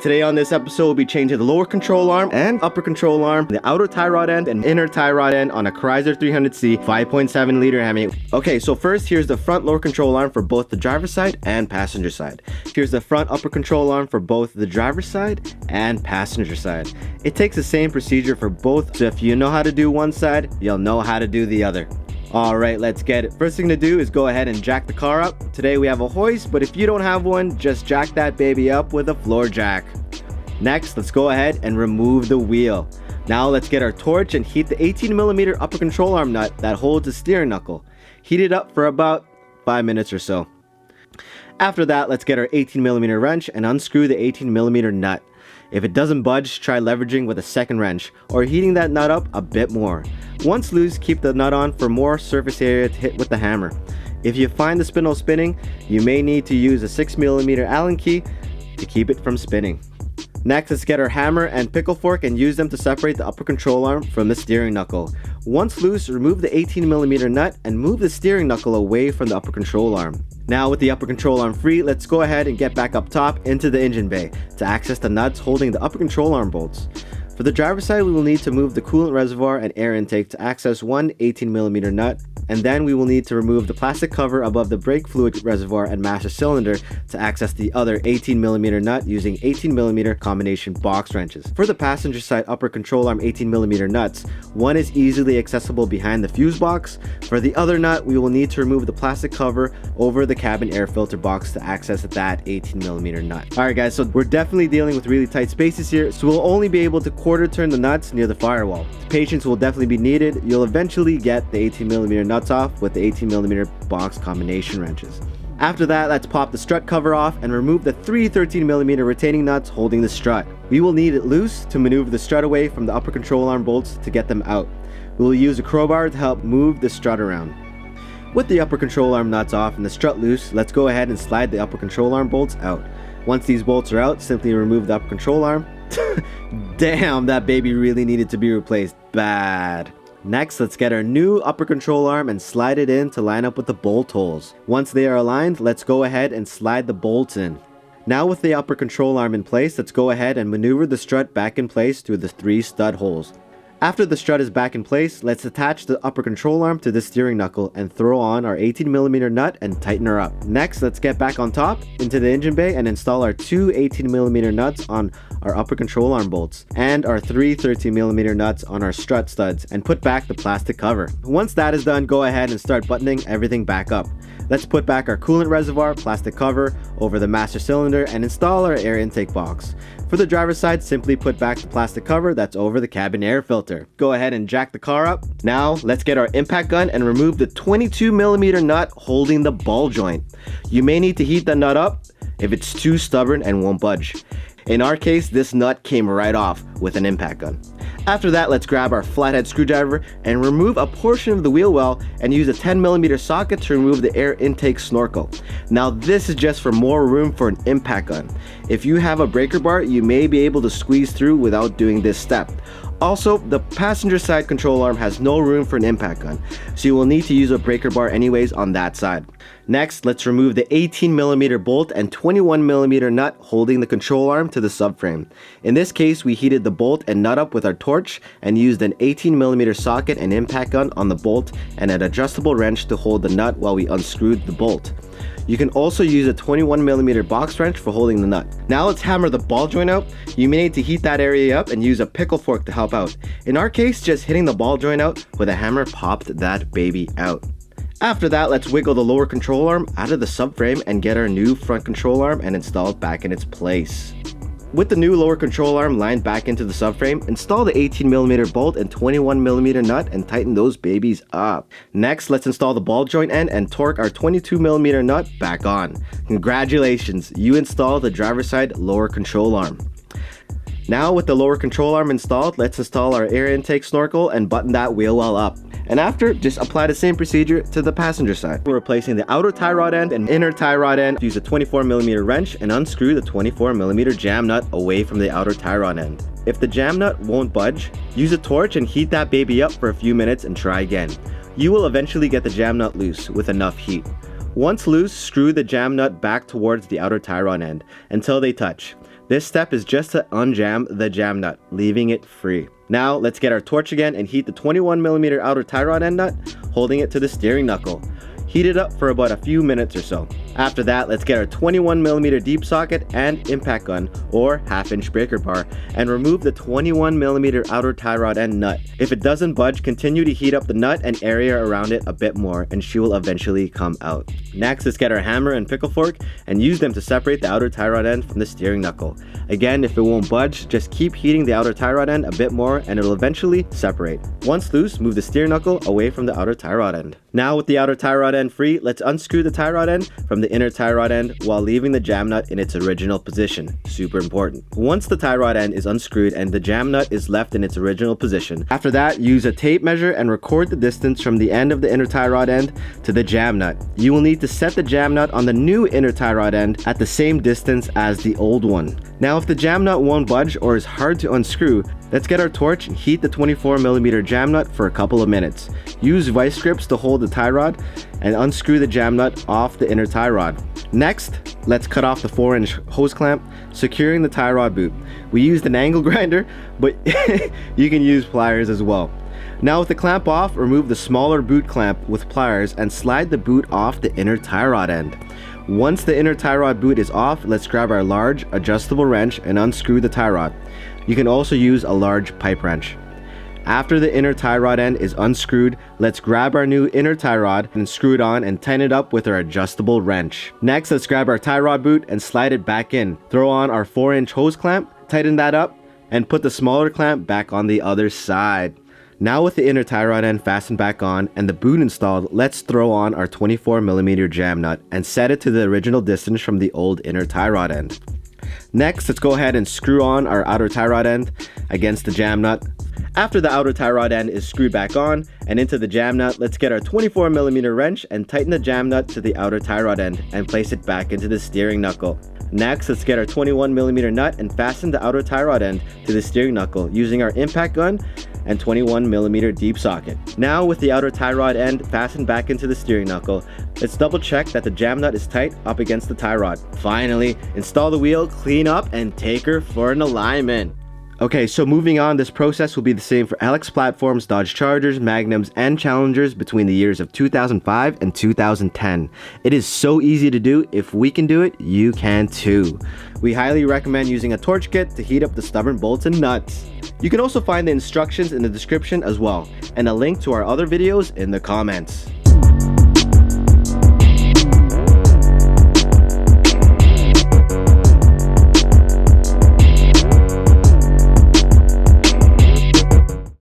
Today on this episode, we'll be changing the lower control arm and upper control arm, the outer tie rod end and inner tie rod end on a Chrysler 300C 5.7 liter Hemi. Okay, so first here's the front lower control arm for both the driver's side and passenger side. Here's the front upper control arm for both the driver's side and passenger side. It takes the same procedure for both, so if you know how to do one side, you'll know how to do the other. Alright, let's get it. First thing to do is go ahead and jack the car up. Today we have a hoist, but if you don't have one, just jack that baby up with a floor jack. Next, let's go ahead and remove the wheel. Now let's get our torch and heat the 18mm upper control arm nut that holds the steering knuckle. Heat it up for about 5 minutes or so. After that, let's get our 18mm wrench and unscrew the 18mm nut. If it doesn't budge, try leveraging with a second wrench or heating that nut up a bit more. Once loose, keep the nut on for more surface area to hit with the hammer. If you find the spindle spinning, you may need to use a 6mm Allen key to keep it from spinning. Next, let's get our hammer and pickle fork and use them to separate the upper control arm from the steering knuckle. Once loose, remove the 18mm nut and move the steering knuckle away from the upper control arm. Now with the upper control arm free, let's go ahead and get back up top into the engine bay to access the nuts holding the upper control arm bolts. For the driver's side, we will need to move the coolant reservoir and air intake to access one 18mm nut, and then we will need to remove the plastic cover above the brake fluid reservoir and master cylinder to access the other 18mm nut using 18mm combination box wrenches. For the passenger side upper control arm 18mm nuts, one is easily accessible behind the fuse box. For the other nut, we will need to remove the plastic cover over the cabin air filter box to access that 18mm nut. Alright guys, so we're definitely dealing with really tight spaces here, so we'll only be able to quarter turn the nuts near the firewall. Patience will definitely be needed. You'll eventually get the 18mm nuts off with the 18mm box combination wrenches. After that, let's pop the strut cover off and remove the three 13mm retaining nuts holding the strut. We will need it loose to maneuver the strut away from the upper control arm bolts to get them out. We will use a crowbar to help move the strut around. With the upper control arm nuts off and the strut loose, let's go ahead and slide the upper control arm bolts out. Once these bolts are out, simply remove the upper control arm. Damn, that baby really needed to be replaced bad. Next, let's get our new upper control arm and slide it in to line up with the bolt holes. Once they are aligned, let's go ahead and slide the bolts in. Now with the upper control arm in place, let's go ahead and maneuver the strut back in place through the 3 stud holes. After the strut is back in place, let's attach the upper control arm to the steering knuckle and throw on our 18mm nut and tighten her up. Next, let's get back on top into the engine bay and install our 2 18mm nuts on our upper control arm bolts and our 3 13mm nuts on our strut studs and put back the plastic cover. Once that is done, go ahead and start buttoning everything back up. Let's put back our coolant reservoir, plastic cover over the master cylinder and install our air intake box. For the driver's side, simply put back the plastic cover that's over the cabin air filter. Go ahead and jack the car up. Now let's get our impact gun and remove the 22mm nut holding the ball joint. You may need to heat the nut up if it's too stubborn and won't budge. In our case, this nut came right off with an impact gun. After that, let's grab our flathead screwdriver and remove a portion of the wheel well and use a 10mm socket to remove the air intake snorkel. Now this is just for more room for an impact gun. If you have a breaker bar, you may be able to squeeze through without doing this step. Also, the passenger side control arm has no room for an impact gun, so you will need to use a breaker bar anyways on that side. Next, let's remove the 18mm bolt and 21mm nut holding the control arm to the subframe. In this case, we heated the bolt and nut up with our torch and used an 18mm socket and impact gun on the bolt and an adjustable wrench to hold the nut while we unscrewed the bolt. You can also use a 21mm box wrench for holding the nut. Now let's hammer the ball joint out. You may need to heat that area up and use a pickle fork to help out. In our case, just hitting the ball joint out with a hammer popped that baby out. After that, let's wiggle the lower control arm out of the subframe and get our new front control arm and install it back in its place. With the new lower control arm lined back into the subframe, install the 18mm bolt and 21mm nut and tighten those babies up. Next, let's install the ball joint end and torque our 22mm nut back on. Congratulations, you installed the driver's side lower control arm. Now with the lower control arm installed, let's install our air intake snorkel and button that wheel well up. And after, just apply the same procedure to the passenger side. We're replacing the outer tie rod end and inner tie rod end. Use a 24mm wrench and unscrew the 24mm jam nut away from the outer tie rod end. If the jam nut won't budge, use a torch and heat that baby up for a few minutes and try again. You will eventually get the jam nut loose with enough heat. Once loose, screw the jam nut back towards the outer tie rod end until they touch. This step is just to unjam the jam nut, leaving it free. Now let's get our torch again and heat the 21mm outer tie rod end nut, holding it to the steering knuckle. Heat it up for about a few minutes or so. After that, let's get our 21mm deep socket and impact gun or 1/2" breaker bar and remove the 21mm outer tie rod end nut. If it doesn't budge, continue to heat up the nut and area around it a bit more and she will eventually come out. Next, let's get our hammer and pickle fork and use them to separate the outer tie rod end from the steering knuckle. Again, if it won't budge, just keep heating the outer tie rod end a bit more and it'll eventually separate. Once loose, move the steering knuckle away from the outer tie rod end. Now with the outer tie rod end free, let's unscrew the tie rod end from the inner tie rod end while leaving the jam nut in its original position. Super important. Once the tie rod end is unscrewed and the jam nut is left in its original position, after that, use a tape measure and record the distance from the end of the inner tie rod end to the jam nut. You will need to set the jam nut on the new inner tie rod end at the same distance as the old one. Now if the jam nut won't budge or is hard to unscrew, let's get our torch and heat the 24mm jam nut for a couple of minutes. Use vice grips to hold the tie rod and unscrew the jam nut off the inner tie rod. Next, let's cut off the 4-inch hose clamp, securing the tie rod boot. We used an angle grinder, but you can use pliers as well. Now with the clamp off, remove the smaller boot clamp with pliers and slide the boot off the inner tie rod end. Once the inner tie rod boot is off, let's grab our large adjustable wrench and unscrew the tie rod. You can also use a large pipe wrench. After the inner tie rod end is unscrewed, let's grab our new inner tie rod and screw it on and tighten it up with our adjustable wrench. Next, let's grab our tie rod boot and slide it back in. Throw on our 4-inch hose clamp, tighten that up, and put the smaller clamp back on the other side. Now with the inner tie rod end fastened back on and the boot installed, let's throw on our 24mm jam nut and set it to the original distance from the old inner tie rod end. Next, let's go ahead and screw on our outer tie rod end against the jam nut. After the outer tie rod end is screwed back on and into the jam nut, let's get our 24mm wrench and tighten the jam nut to the outer tie rod end and place it back into the steering knuckle. Next, let's get our 21mm nut and fasten the outer tie rod end to the steering knuckle using our impact gun and 21mm deep socket. Now with the outer tie rod end fastened back into the steering knuckle, let's double check that the jam nut is tight up against the tie rod. Finally, install the wheel, clean up, and take her for an alignment. Okay, so moving on, this process will be the same for LX platforms, Dodge Chargers, Magnums, and Challengers between the years of 2005 and 2010. It is so easy to do. If we can do it, you can too. We highly recommend using a torch kit to heat up the stubborn bolts and nuts. You can also find the instructions in the description as well, and a link to our other videos in the comments.